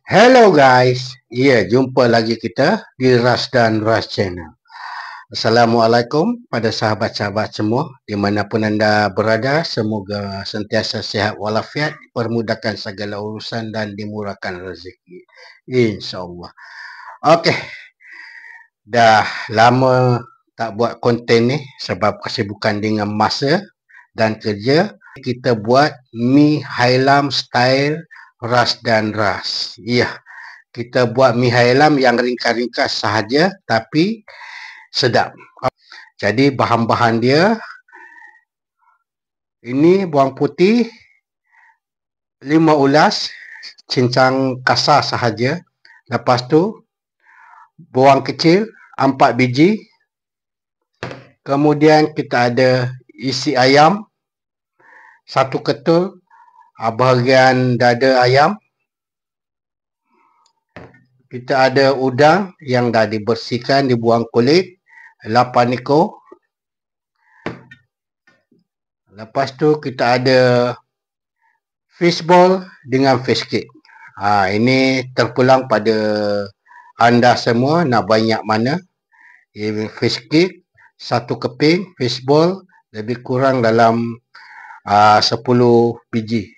Hello guys, jumpa lagi kita di Ras dan Ras Channel. Assalamualaikum pada sahabat-sahabat semua, dimanapun anda berada, semoga sentiasa sihat walafiat, dipermudahkan segala urusan dan dimurahkan rezeki. InsyaAllah. Okey, dah lama tak buat konten ni sebab kesibukan dengan masa dan kerja. Kita buat mi hailam style Ras dan Ras. Kita buat mi hailam yang ringkas-ringkas sahaja tapi sedap. Jadi bahan-bahan dia ini bawang putih 5 ulas cincang kasar sahaja. Lepas tu bawang kecil 4 biji. Kemudian kita ada isi ayam 1 ketul, bahagian dada ayam. Kita ada udang yang dah dibersihkan, dibuang kulit 8 ekor. Lepas tu kita ada fishball dengan fish cake. Ini terpulang pada anda semua nak banyak mana. Fish cake 1 keping, fishball lebih kurang dalam 10 biji.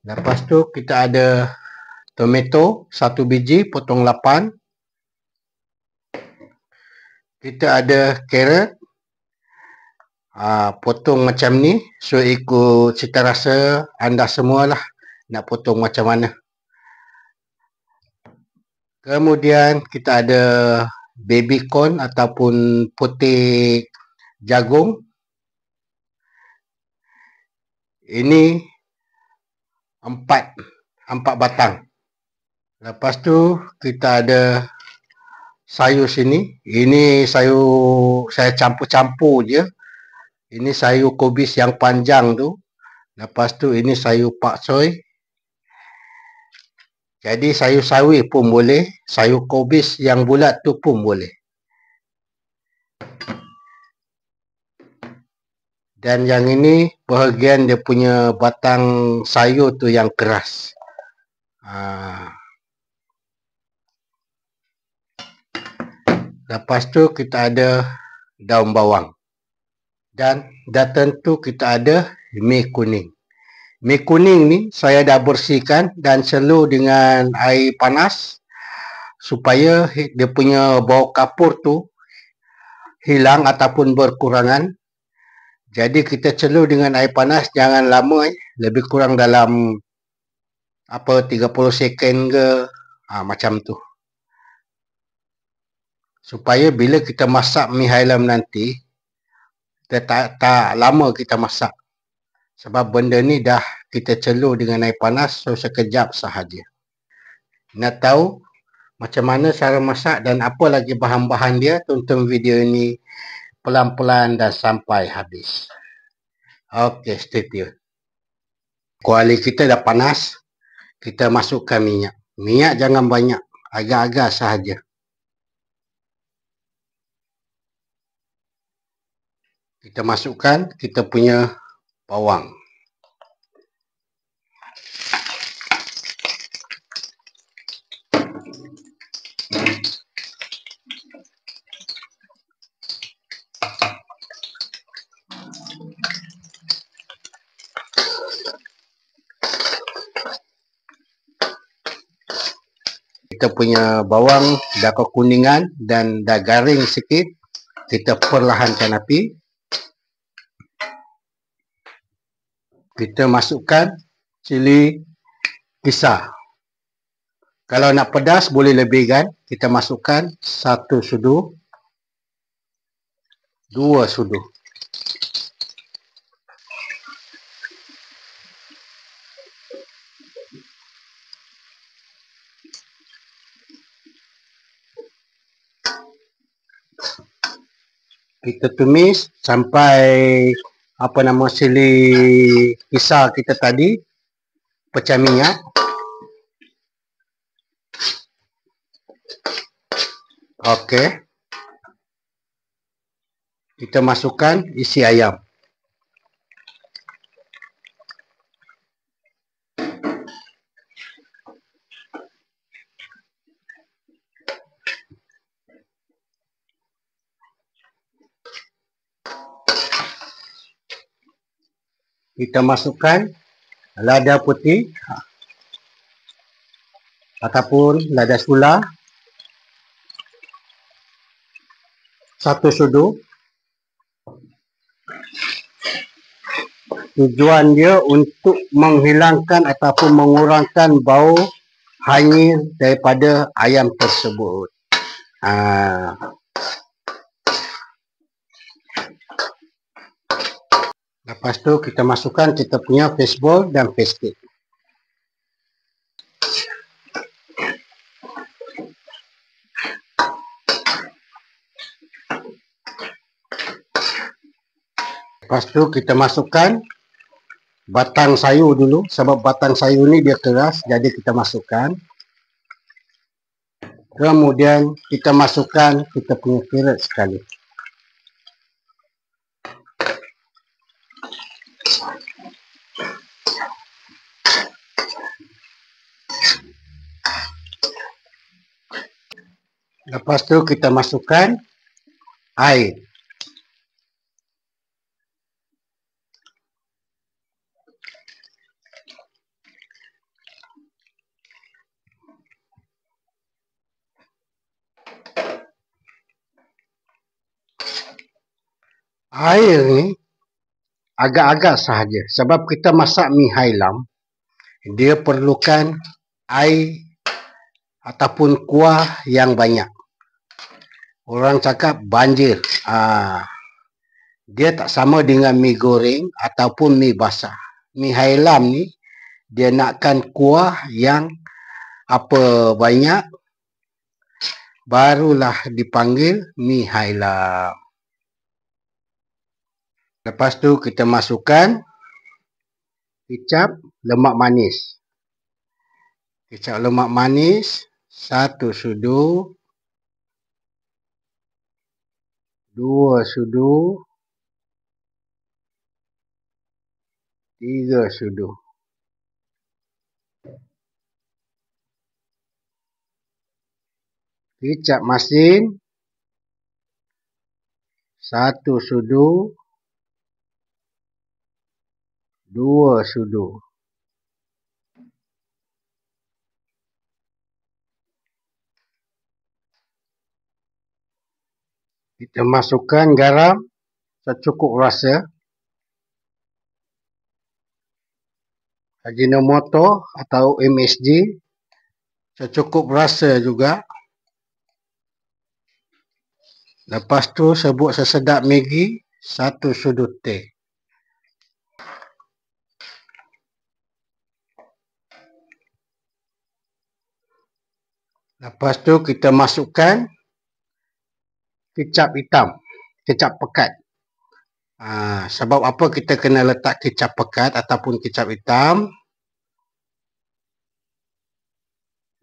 Lepas tu kita ada tomato 1 biji potong 8. Kita ada carrot potong macam ni, so ikut cita rasa anda semualah nak potong macam mana. Kemudian kita ada baby corn ataupun putih jagung. Ini 4 batang. Lepas tu kita ada sayur sini. Ini sayur saya campur-campur je. Ini sayur kobis yang panjang tu. Lepas tu ini sayur pakcoy. Jadi sayur sawi pun boleh, sayur kobis yang bulat tu pun boleh. Dan yang ini bahagian dia punya batang sayur tu yang keras. Lepas tu kita ada daun bawang. Dan tentu kita ada mi kuning. Mi kuning ni saya dah bersihkan dan celur dengan air panas supaya dia punya bau kapur tu hilang ataupun berkurangan. Jadi kita celur dengan air panas, jangan lama, lebih kurang dalam 30 second ke, macam tu. Supaya bila kita masak mi hailam nanti, tak lama kita masak. Sebab benda ni dah kita celur dengan air panas, so sekejap sahaja. Nak tahu macam mana cara masak dan apa lagi bahan-bahan dia, tonton video ini pelan-pelan dan sampai habis. Okey, stay tune. Kuali kita dah panas, kita masukkan minyak. Minyak jangan banyak, agak-agak sahaja. Kita masukkan kita punya bawang. Kita punya bawang dah kekuningan dan dah garing sikit, kita perlahankan api. Kita masukkan cili kisar. Kalau nak pedas boleh lebihkan, kita masukkan 1 sudu, 2 sudu. Kita tumis sampai cili kisar kita tadi pecah minyak. Okey. Kita masukkan isi ayam. kita masukkan lada putih ataupun lada sula 1 sudu. Tujuan dia untuk menghilangkan ataupun mengurangkan bau hanyir daripada ayam tersebut. Lepas tu kita masukkan kita punya fishball dan fish cake. Lepas tu kita masukkan batang sayur dulu, sebab batang sayur ni dia keras, jadi kita masukkan. Kemudian kita masukkan kita punya carrot sekali. Lepas tu kita masukkan air. Air ni agak-agak sahaja, sebab kita masak mi hailam, dia perlukan air ataupun kuah yang banyak. Orang cakap banjir. Dia tak sama dengan mi goreng ataupun mi basah. Mi hailam ni dia nakkan kuah yang banyak, barulah dipanggil mi hailam. Lepas tu kita masukkan kicap lemak manis. Kicap lemak manis 1 sudu, 2 sudu, 3 sudu. Kicap masin 1 sudu, 2 sudu. Kita masukkan garam secukup rasa. Ajinomoto atau MSG secukup rasa juga. Lepas tu serbuk sesedap Maggi 1 sudu teh. Lepas tu kita masukkan kicap hitam, kicap pekat. Sebab apa kita kena letak kicap pekat ataupun kicap hitam?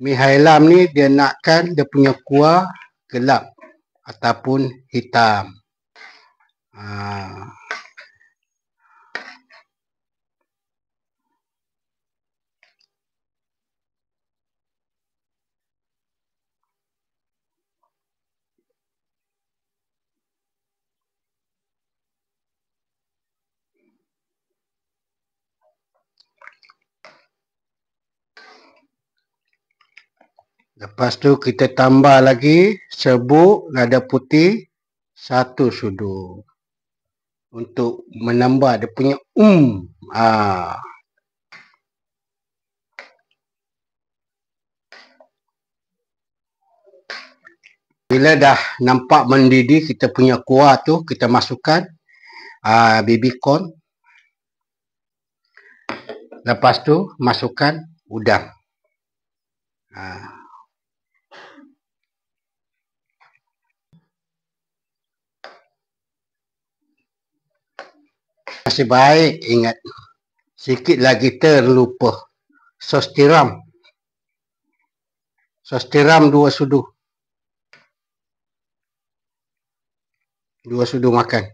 Mi hailam ni dia nakkan dia punya kuah gelap ataupun hitam. Lepas tu kita tambah lagi serbuk lada putih 1 sudu. Untuk menambah dia punya Bila dah nampak mendidih kita punya kuah tu, kita masukkan baby corn. Lepas tu masukkan udang. Masih baik ingat. Sikit lagi terlupa. Sos tiram. Sos tiram 2 sudu. 2 sudu makan.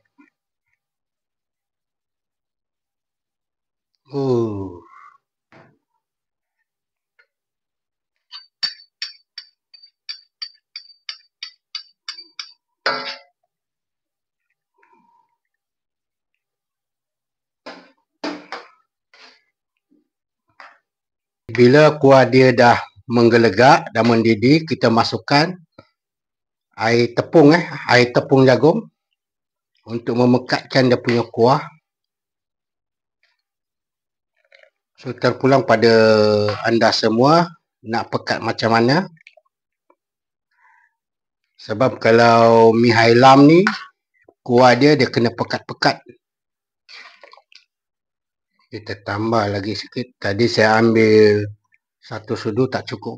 Bila kuah dia dah menggelegak dan mendidih, kita masukkan air tepung jagung untuk memekatkan dia punya kuah. So, terpulang pada anda semua nak pekat macam mana. Sebab kalau mi hailam ni, kuah dia kena pekat-pekat. Kita tambah lagi sikit. Tadi saya ambil 1 sudu tak cukup.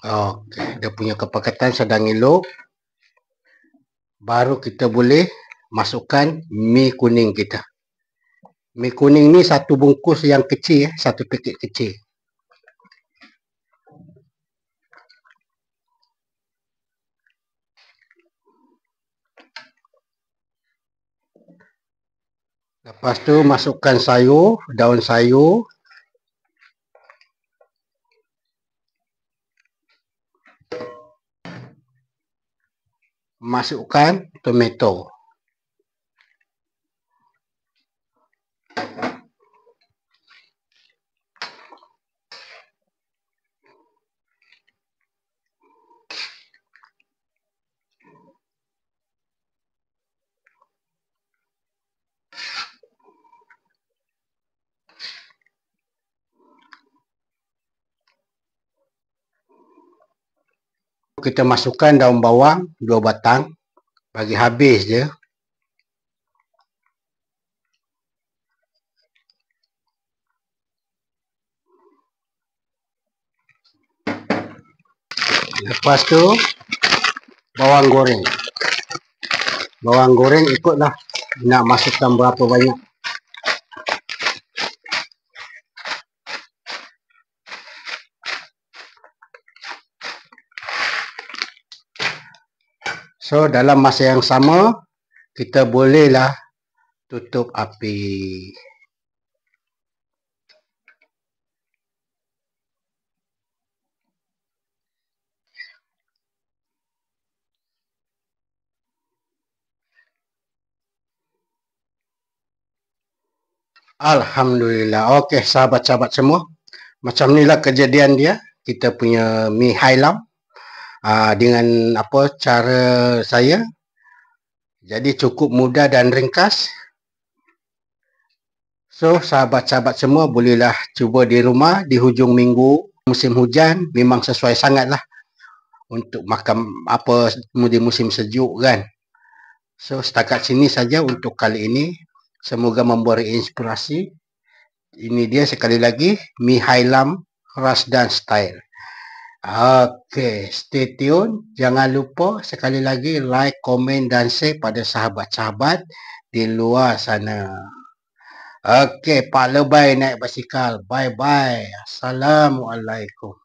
Okey, dia punya kepekatan sedang elok. Baru kita boleh masukkan mi kuning kita. Mi kuning ni satu bungkus yang kecil, satu paket kecil. Lepas tu masukkan sayur, daun sayur. Masukkan tomato. Kita masukkan daun bawang 2 batang. Bagi habis je. Lepas tu bawang goreng. Bawang goreng ikutlah nak masukkan berapa banyak. So, dalam masa yang sama, kita bolehlah tutup api. Alhamdulillah. Okey, sahabat-sahabat semua. Macam inilah kejadian dia. Kita punya mi hailam. Dengan cara saya. Jadi cukup mudah dan ringkas. So, sahabat-sahabat semua bolehlah cuba di rumah di hujung minggu. Musim hujan memang sesuai sangatlah untuk makan di musim sejuk kan. So, setakat sini saja untuk kali ini. Semoga memberi inspirasi. Ini dia sekali lagi mi hailam Rasdan Style. Okey, stay tune. Jangan lupa sekali lagi like, komen dan share pada sahabat-sahabat di luar sana. Okey, Pak Lebay naik basikal. Bye-bye. Assalamualaikum.